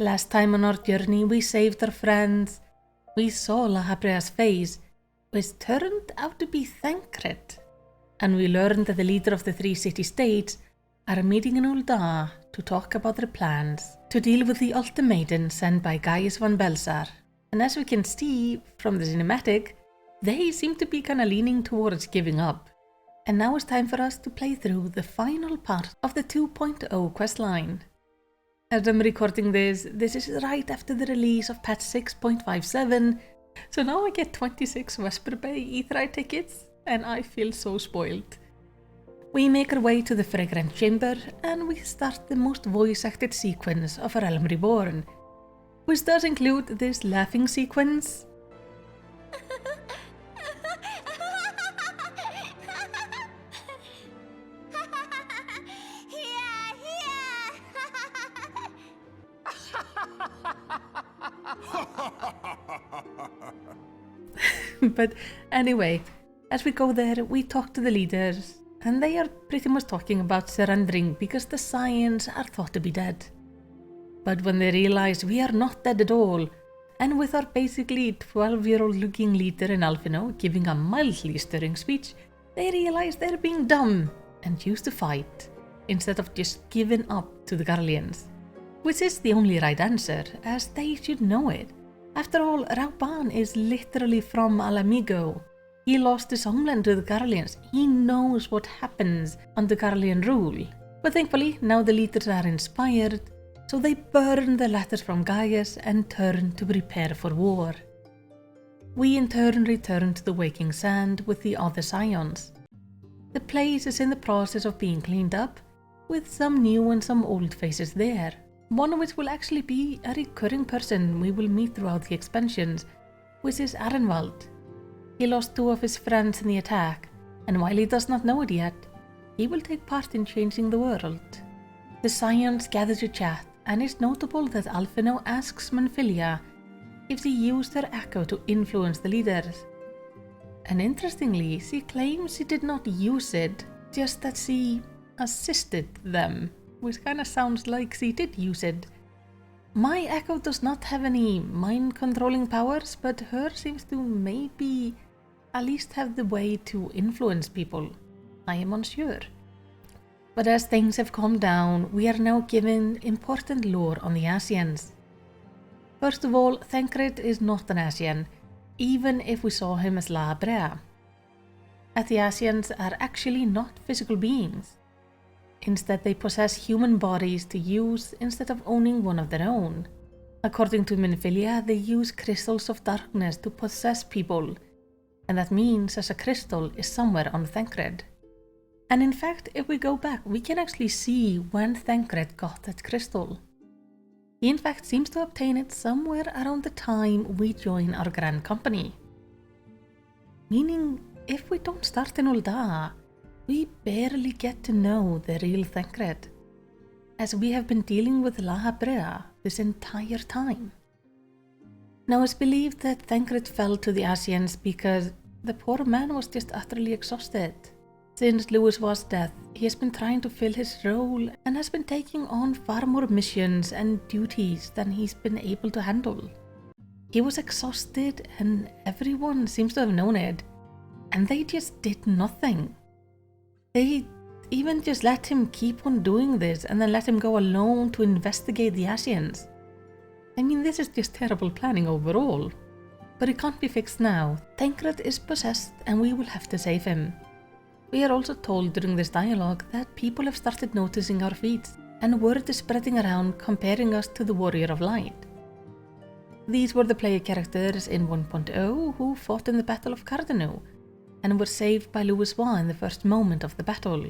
Last time on our journey, we saved our friends. We saw La Habrea's face, which turned out to be Thancred. And we learned that the leader of the 3 city-states are meeting in Ul'dah to talk about their plans to deal with the ultimatum sent by Gaius von Belsar. And as we can see from the cinematic, they seem to be kinda leaning towards giving up. And now it's time for us to play through the final part of the 2.0 questline. As I'm recording this is right after the release of patch 6.57, so now I get 26 Vesper Bay Aetheryte tickets, and I feel so spoiled. We make our way to the Fragrant Chamber, and we start the most voice-acted sequence of A Realm Reborn, which does include this laughing sequence. But anyway, as we go there, we talk to the leaders, and they are pretty much talking about surrendering because the Scions are thought to be dead. But when they realize we are not dead at all, and with our basically 12-year-old looking leader in Alphino giving a mildly stirring speech, they realize they're being dumb and choose to fight, instead of just giving up to the Garleans. Which is the only right answer, as they should know it. After all, Rauban is literally from Alamigo. He lost his homeland to the Garleans. He knows what happens under Garlean rule. But thankfully, now the leaders are inspired, so they burn the letters from Gaius and turn to prepare for war. We in turn return to the Waking Sand with the other Scions. The place is in the process of being cleaned up, with some new and some old faces there. One of which will actually be a recurring person we will meet throughout the expansions, which is Arenwald. He lost 2 of his friends in the attack, and while he does not know it yet, he will take part in changing the world. The Scions gather to chat, and it's notable that Alphino asks Manfilia if she used her echo to influence the leaders. And interestingly, she claims she did not use it, just that she assisted them. Which kinda sounds like she did use it. My echo does not have any mind-controlling powers, but her seems to maybe at least have the way to influence people. I am unsure. But as things have calmed down, we are now given important lore on the Ascians. First of all, Thancred is not an Ascian, even if we saw him as La Habrea. As the Ascians are actually not physical beings. Instead, they possess human bodies to use instead of owning one of their own. According to Manfilia, they use crystals of darkness to possess people, and that means that a crystal is somewhere on Thancred. And in fact, if we go back, we can actually see when Thancred got that crystal. He in fact seems to obtain it somewhere around the time we join our grand company. Meaning, if we don't start in Ul'dah, we barely get to know the real Thancred, as we have been dealing with La Habrea this entire time. Now it's believed that Thancred fell to the Ascians because the poor man was just utterly exhausted. Since Louis's death, he has been trying to fill his role and has been taking on far more missions and duties than he's been able to handle. He was exhausted and everyone seems to have known it, and they just did nothing. They even just let him keep on doing this and then let him go alone to investigate the Ascians. I mean, this is just terrible planning overall. But it can't be fixed now. Thancred is possessed and we will have to save him. We are also told during this dialogue that people have started noticing our feats, and word is spreading around comparing us to the Warrior of Light. These were the player characters in 1.0 who fought in the Battle of Cardano, and were saved by Louis in the first moment of the battle.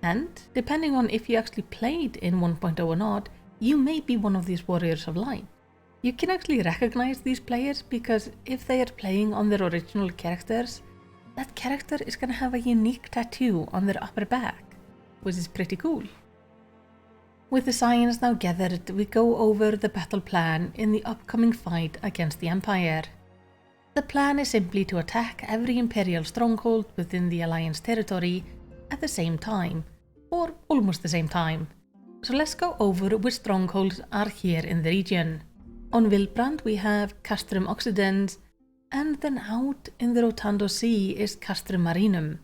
And, depending on if you actually played in 1.0 or not, you may be one of these Warriors of Light. You can actually recognize these players because if they are playing on their original characters, that character is gonna have a unique tattoo on their upper back, which is pretty cool. With the Scions now gathered, we go over the battle plan in the upcoming fight against the Empire. The plan is simply to attack every Imperial stronghold within the Alliance territory at the same time, or almost the same time. So let's go over which strongholds are here in the region. On Vilbrand we have Castrum Occidens, and then out in the Rotando Sea is Castrum Marinum,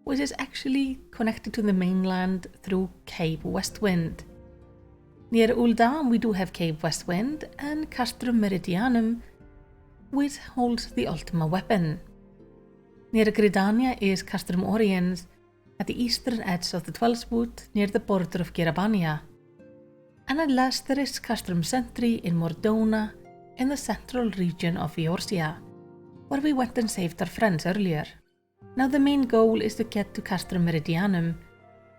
which is actually connected to the mainland through Cape Westwind. Near Uldam we do have Cape Westwind and Castrum Meridianum, which holds the Ultima weapon. Near Gridania is Castrum Oriens, at the eastern edge of the Twelvewood near the border of Gerabania. And at last there is Castrum Sentry in Mordona in the central region of Eorzea, where we went and saved our friends earlier. Now the main goal is to get to Castrum Meridianum,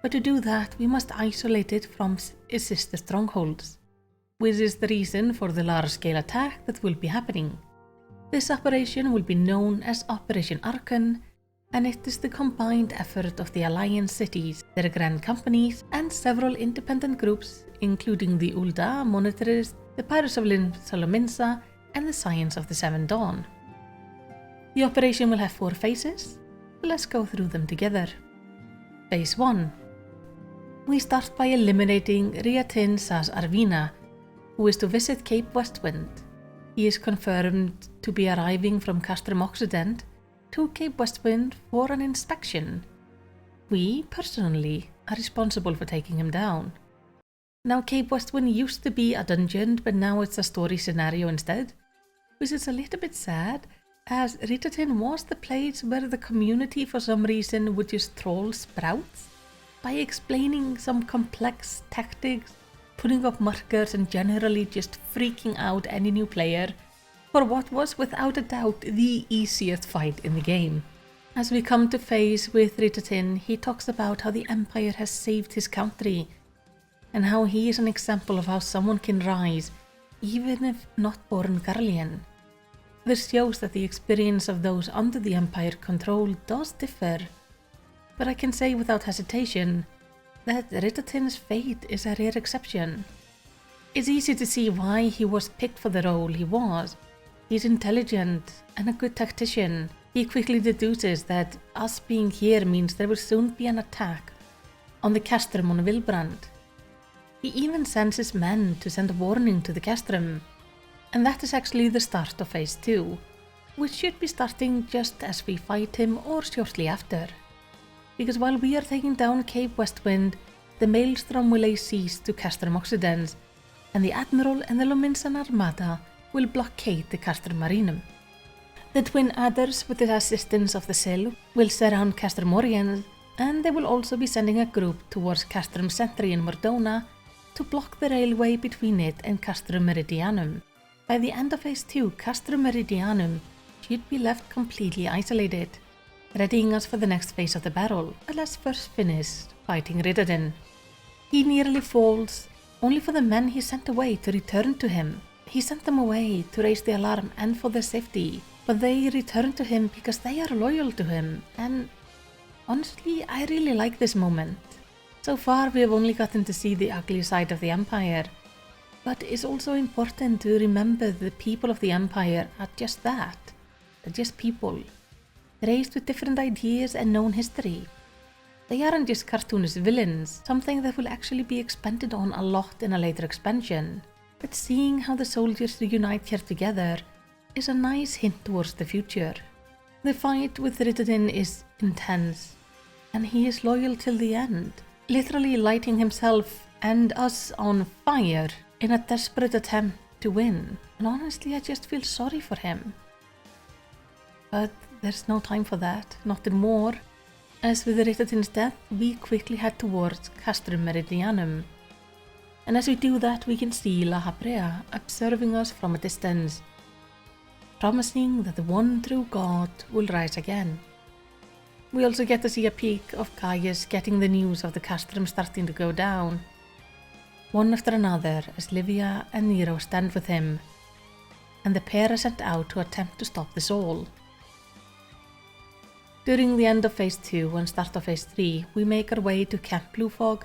but to do that we must isolate it from its sister strongholds, which is the reason for the large-scale attack that will be happening. This operation will be known as Operation Archon, and it is the combined effort of the Alliance cities, their grand companies, and several independent groups, including the Ulda Monitors, the Pirates of Salominsa, and the Science of the Seven Dawn. The operation will have 4 phases. Let's go through them together. Phase 1. We start by eliminating Riatin Sas Arvina, who is to visit Cape Westwind. He is confirmed to be arriving from Castrum Occident to Cape Westwind for an inspection. We, personally, are responsible for taking him down. Now Cape Westwind used to be a dungeon, but now it's a story scenario instead, which is a little bit sad, as Ritatin was the place where the community for some reason would just troll sprouts by explaining some complex tactics, putting up markers and generally just freaking out any new player for what was without a doubt the easiest fight in the game. As we come to phase with Ritatin, he talks about how the Empire has saved his country and how he is an example of how someone can rise even if not born Garlean. This shows that the experience of those under the Empire control does differ, but I can say without hesitation that Ritatin's fate is a rare exception. It's easy to see why he was picked for the role he was. He's intelligent and a good tactician. He quickly deduces that us being here means there will soon be an attack on the castrum on Vilbrand. He even sends his men to send a warning to the castrum, and that is actually the start of phase 2, which should be starting just as we fight him or shortly after. Because while we are taking down Cape Westwind, the Maelstrom will lay siege to Castrum Occidens, and the Admiral and the Lominsan Armada will blockade the Castrum Marinum. The Twin Adders, with the assistance of the Sil, will surround Castrum Oriens, and they will also be sending a group towards Castrum Sentry in Mordona to block the railway between it and Castrum Meridianum. By the end of phase 2, Castrum Meridianum should be left completely isolated, readying us for the next phase of the battle. But let's first finish fighting Ritatin. He nearly falls, only for the men he sent away to return to him. He sent them away to raise the alarm and for their safety, but they returned to him because they are loyal to him, and honestly, I really like this moment. So far we have only gotten to see the ugly side of the Empire, but it's also important to remember the people of the Empire are just that. They're just people, raised with different ideas and known history. They aren't just cartoonish villains, something that will actually be expanded on a lot in a later expansion. But seeing how the soldiers reunite here together is a nice hint towards the future. The fight with Ritatin is intense, and he is loyal till the end, literally lighting himself and us on fire in a desperate attempt to win. And honestly, I just feel sorry for him. But there's no time for that, not anymore. As with Ritatin's death, we quickly head towards Castrum Meridianum. And as we do that, we can see La Habrea observing us from a distance, promising that the one true god will rise again. We also get to see a peek of Gaius getting the news of the castrum starting to go down, one after another, as Livia and Nero stand with him, and the pair are sent out to attempt to stop this all. During the end of phase 2 and start of phase 3, we make our way to Camp Blue Fog,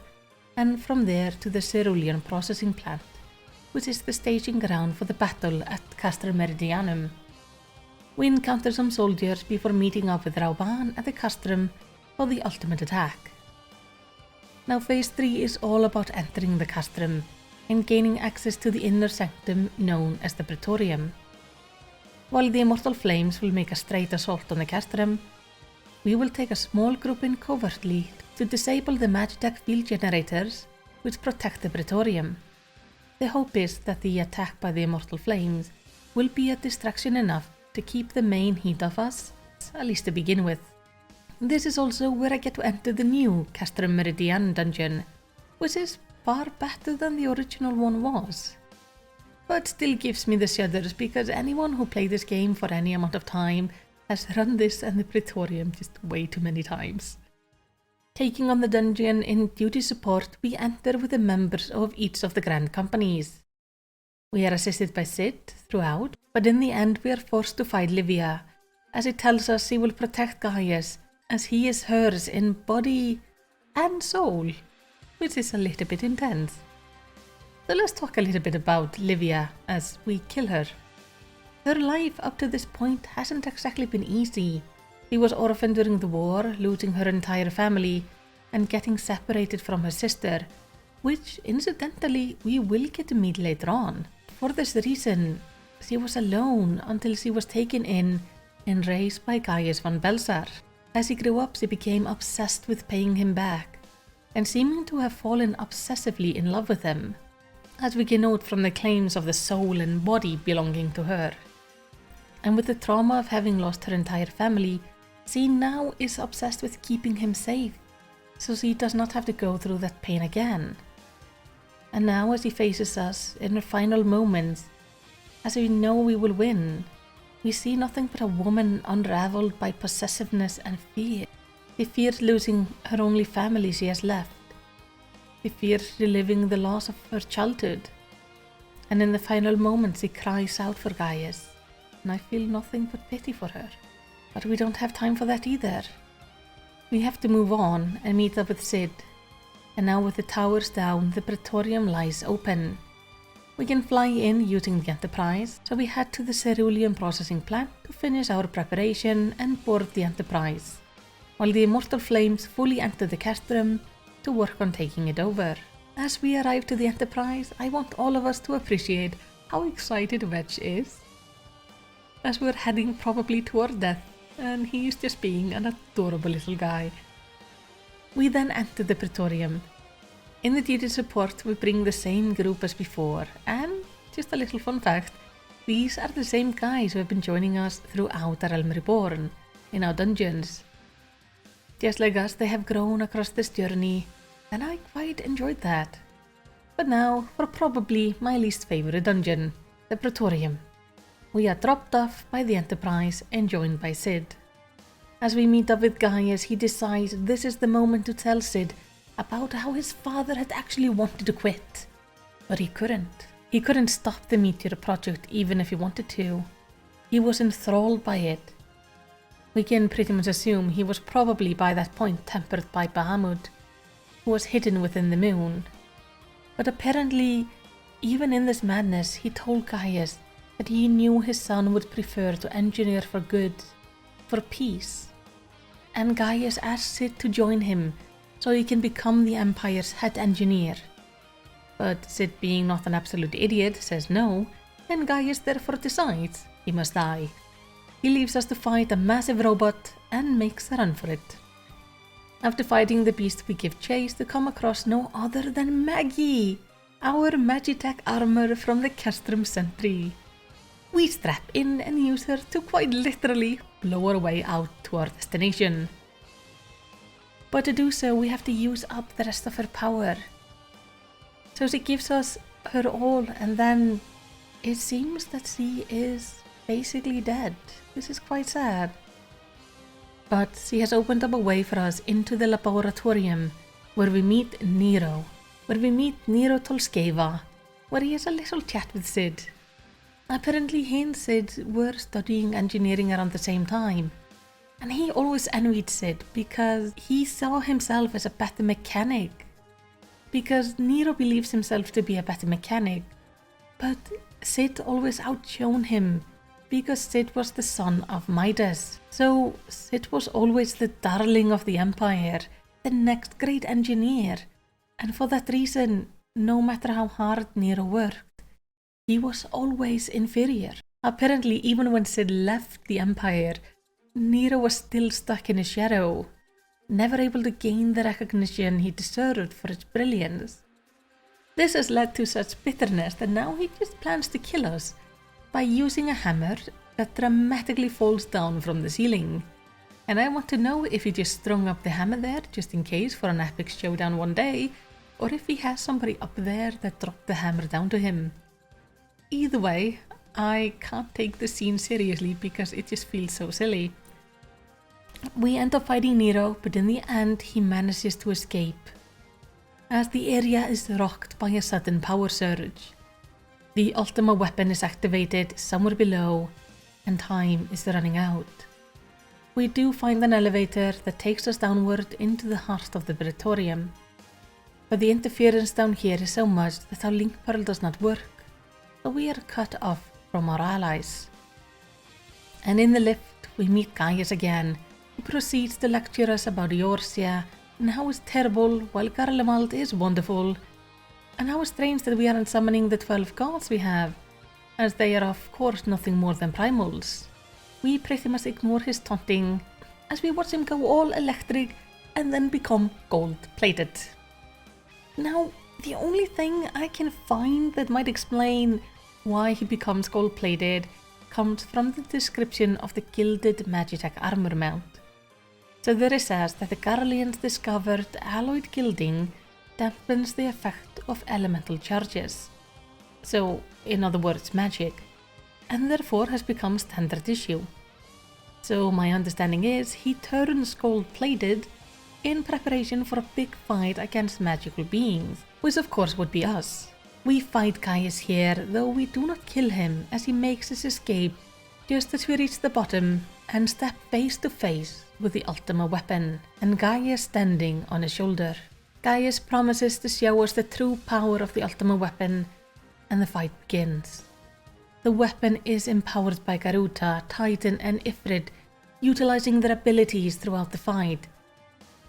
and from there to the Cerulean processing plant, which is the staging ground for the battle at Castrum Meridianum. We encounter some soldiers before meeting up with Rauban at the castrum for the ultimate attack. Now phase 3 is all about entering the castrum and gaining access to the inner sanctum known as the Praetorium. While the Immortal Flames will make a straight assault on the castrum, we will take a small group in covertly to disable the Magitech field generators which protect the Praetorium. The hope is that the attack by the Immortal Flames will be a distraction enough to keep the main heat off us, at least to begin with. This is also where I get to enter the new Castrum Meridian dungeon, which is far better than the original one was. But still gives me the shudders because anyone who played this game for any amount of time has run this and the Praetorium just way too many times. Taking on the dungeon in duty support, we enter with the members of each of the grand companies. We are assisted by Sid throughout, but in the end we are forced to fight Livia, as it tells us she will protect Gaius, as he is hers in body and soul, which is a little bit intense. So let's talk a little bit about Livia as we kill her. Her life up to this point hasn't exactly been easy. She was orphaned during the war, losing her entire family and getting separated from her sister, which incidentally we will get to meet later on. For this reason, she was alone until she was taken in and raised by Gaius von Belsar. As he grew up, she became obsessed with paying him back, and seeming to have fallen obsessively in love with him, as we can note from the claims of the soul and body belonging to her. And with the trauma of having lost her entire family, she now is obsessed with keeping him safe, so she does not have to go through that pain again. And now as he faces us in her final moments, as we know we will win, we see nothing but a woman unraveled by possessiveness and fear. She fears losing her only family she has left. She fears reliving the loss of her childhood. And in the final moments she cries out for Gaius, and I feel nothing but pity for her. But we don't have time for that either. We have to move on and meet up with Sid. And now with the towers down, the Praetorium lies open. We can fly in using the Enterprise, so we head to the cerulean processing plant to finish our preparation and board the Enterprise, while the Immortal Flames fully enter the castrum to work on taking it over. As we arrive to the Enterprise, I want all of us to appreciate how excited Wedge is, as we're heading probably toward death, and he's just being an adorable little guy. We then enter the Praetorium. In the duty support, we bring the same group as before, and just a little fun fact, these are the same guys who have been joining us throughout A Realm Reborn in our dungeons. Just like us, they have grown across this journey, and I quite enjoyed that. But now for probably my least favorite dungeon, the Praetorium. We are dropped off by the Enterprise and joined by Sid. As we meet up with Gaius, he decides this is the moment to tell Sid about how his father had actually wanted to quit, but he couldn't. He couldn't stop the Meteor project even if he wanted to. He was enthralled by it. We can pretty much assume he was probably by that point tempered by Bahamut, who was hidden within the moon. But apparently, even in this madness, he told Gaius that he knew his son would prefer to engineer for good, for peace. And Gaius asked Sid to join him so he can become the Empire's head engineer. But Sid, being not an absolute idiot, says no, and Gaius therefore decides he must die. He leaves us to fight a massive robot and makes a run for it. After fighting the beast, we give chase to come across no other than Maggie, our Magitech armor from the Castrum Sentry. We strap in and use her to quite literally blow our way out to our destination. But to do so, we have to use up the rest of her power. So she gives us her all, and then it seems that she is basically dead. This is quite sad. But she has opened up a way for us into the laboratorium, where we meet Nero Tolskeva, where he has a little chat with Sid. Apparently he and Sid were studying engineering around the same time, and he always envied Sid because he saw himself as a better mechanic. Because Nero believes himself to be a better mechanic, but Sid always outshone him because Sid was the son of Midas. So Sid was always the darling of the Empire, the next great engineer, And for that reason, no matter how hard Nero worked, he was always inferior. Apparently, even when Sid left the Empire, Nero was still stuck in his shadow, never able to gain the recognition he deserved for his brilliance. This has led to such bitterness that now he just plans to kill us by using a hammer that dramatically falls down from the ceiling. And I want to know if he just strung up the hammer there just in case for an epic showdown one day, or if he has somebody up there that dropped the hammer down to him. Either way, I can't take the scene seriously because it just feels so silly. We end up fighting Nero, but in the end he manages to escape, as the area is rocked by a sudden power surge. The Ultima weapon is activated somewhere below, and time is running out. We do find an elevator that takes us downward into the heart of the Praetorium, but the interference down here is so much that our link pearl does not work, so we are cut off from our allies. And in the lift we meet Gaius again, who proceeds to lecture us about Eorzea and how it's terrible while Garlemald is wonderful, and how strange that we aren't summoning the 12 gods we have, as they are of course nothing more than primals. We pretty much ignore his taunting as we watch him go all electric and then become gold-plated. Now, the only thing I can find that might explain why he becomes gold-plated comes from the description of the gilded Magitech armor mount. So there it says that the Garleans discovered alloyed gilding dampens the effect of elemental charges, so in other words magic, and therefore has become standard issue. So my understanding is he turns gold-plated in preparation for a big fight against magical beings, which of course would be us. We fight Gaius here, though we do not kill him, as he makes his escape just as we reach the bottom and step face to face with the Ultima weapon, and Gaius standing on his shoulder. Gaius promises to show us the true power of the Ultima weapon, and the fight begins. The weapon is empowered by Garuda, Titan and Ifrit, utilizing their abilities throughout the fight,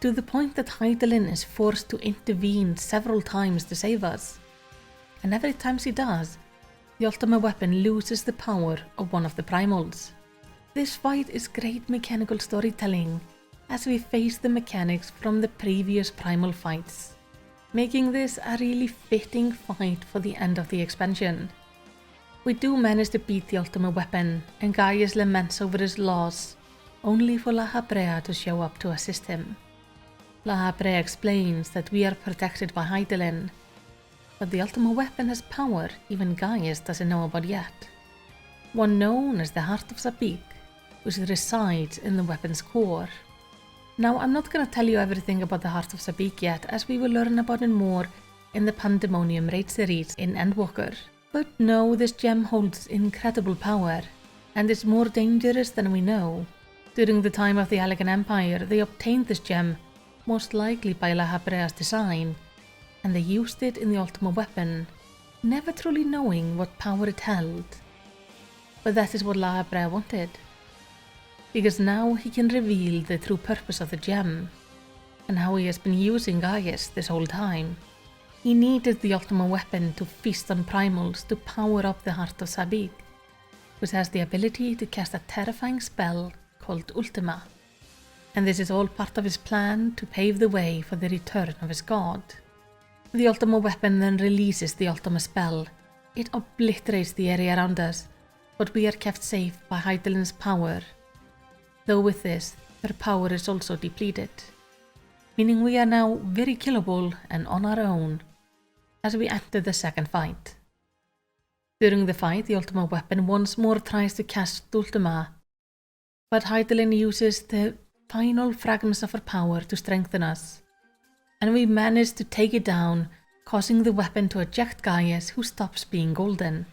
to the point that Hydaelyn is forced to intervene several times to save us. And every time she does, the Ultima weapon loses the power of one of the primals. This fight is great mechanical storytelling, as we face the mechanics from the previous primal fights, making this a really fitting fight for the end of the expansion. We do manage to beat the Ultima weapon, and Gaius laments over his loss, only for La Habrea to show up to assist him. La Habrea explains that we are protected by Hydaelyn, but the Ultima weapon has power even Gaius doesn't know about yet, one known as the Heart of Sabik, which resides in the weapon's core. Now, I'm not going to tell you everything about the Heart of Sabik yet, as we will learn about it more in the Pandemonium raid series in Endwalker. But no, this gem holds incredible power, and is more dangerous than we know. During the time of the Allegan Empire, they obtained this gem, most likely by La Habrea's design, and they used it in the Ultima weapon, never truly knowing what power it held. But that is what La Habrea wanted, because now he can reveal the true purpose of the gem, and how he has been using Gaius this whole time. He needed the Ultima weapon to feast on primals to power up the Heart of Sabik, which has the ability to cast a terrifying spell called Ultima. And this is all part of his plan to pave the way for the return of his god. The Ultima weapon then releases the Ultima spell. It obliterates the area around us, but we are kept safe by Hydaelyn's power. Though with this, her power is also depleted, meaning we are now very killable and on our own as we enter the second fight. During the fight, the Ultima weapon once more tries to cast Ultima, but Hydaelyn uses the final fragments of her power to strengthen us, and we manage to take it down, causing the weapon to eject Gaius, who stops being golden.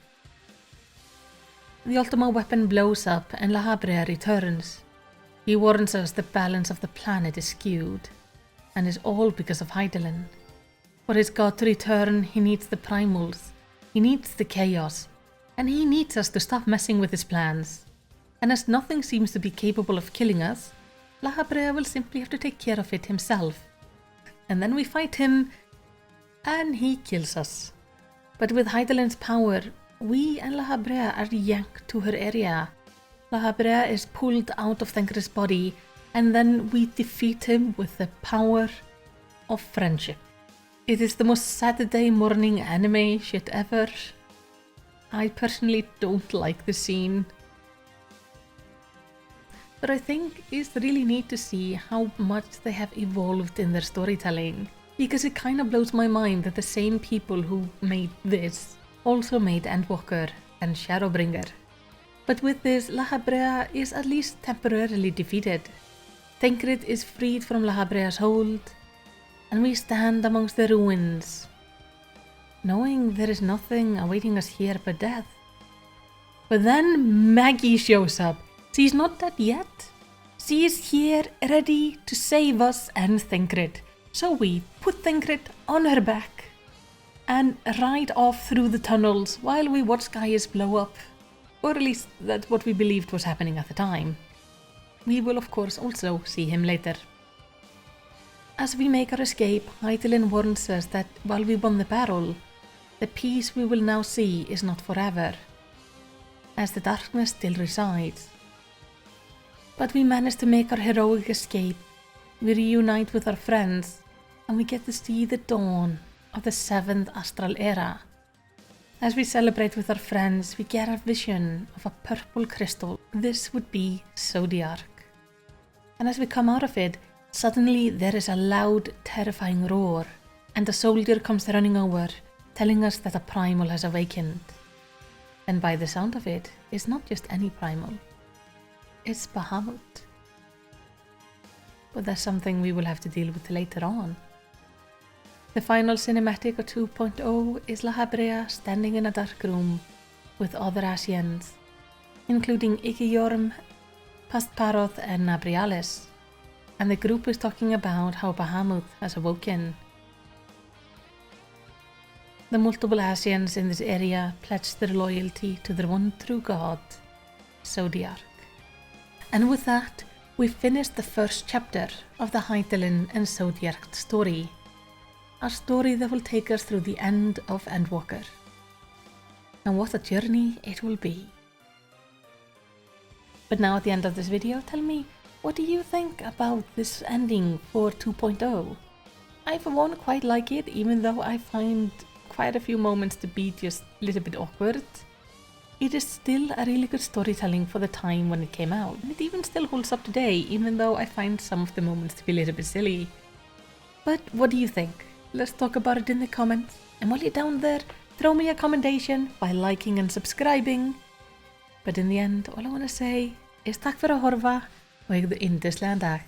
The Ultima weapon blows up and La Habrea returns. He warns us the balance of the planet is skewed, and is all because of Hydaelyn. For his god to return, he needs the primals, he needs the chaos, and he needs us to stop messing with his plans. And as nothing seems to be capable of killing us, La Habrea will simply have to take care of it himself. And then we fight him, and he kills us. But with Hydaelyn's power, we and La Habrea are yanked to her area. La Habrea is pulled out of Thancred's body, and then we defeat him with the power of friendship. It is the most Saturday morning anime shit ever. I personally don't like the scene. But I think it's really neat to see how much they have evolved in their storytelling, because it kind of blows my mind that the same people who made this also made Endwalker and Shadowbringer. But with this, La Habrea is at least temporarily defeated. Thancred is freed from La Habrea's hold, and we stand amongst the ruins, knowing there is nothing awaiting us here but death. But then Maggie shows up. She's not dead yet. She is here ready to save us and Thancred. So we put Thancred on her back and ride off through the tunnels while we watch Gaius blow up. Or at least that's what we believed was happening at the time. We will of course also see him later. As we make our escape, Hydaelyn warns us that while we won the battle, the peace we will now see is not forever, as the darkness still resides. But we manage to make our heroic escape, we reunite with our friends, and we get to see the dawn of the 7th Astral Era. As we celebrate with our friends, we get a vision of a purple crystal. This would be Zodiark. And as we come out of it, suddenly there is a loud, terrifying roar, and a soldier comes running over, telling us that a primal has awakened. And by the sound of it, it's not just any primal. It's Bahamut. But that's something we will have to deal with later on. The final cinematic of 2.0 is La Habrea standing in a dark room with other Asians, including Ikiyorm, Pastparoth and Nabriales, and the group is talking about how Bahamut has awoken. The multiple Asians in this area pledge their loyalty to their one true god, Zodiark. And with that, we finished the first chapter of the Hydaelyn and Zodiark story, a story that will take us through the end of Endwalker. And what a journey it will be. But now at the end of this video, tell me, what do you think about this ending for 2.0? I for one quite like it, even though I find quite a few moments to be just a little bit awkward. It is still a really good storytelling for the time when it came out, and it even still holds up today, even though I find some of the moments to be a little bit silly. But what do you think? Let's talk about it in the comments, and while you're down there, throw me a commendation by liking and subscribing. But in the end, all I want to say is takk fyrir að horfa og eigðu yndislegan dag.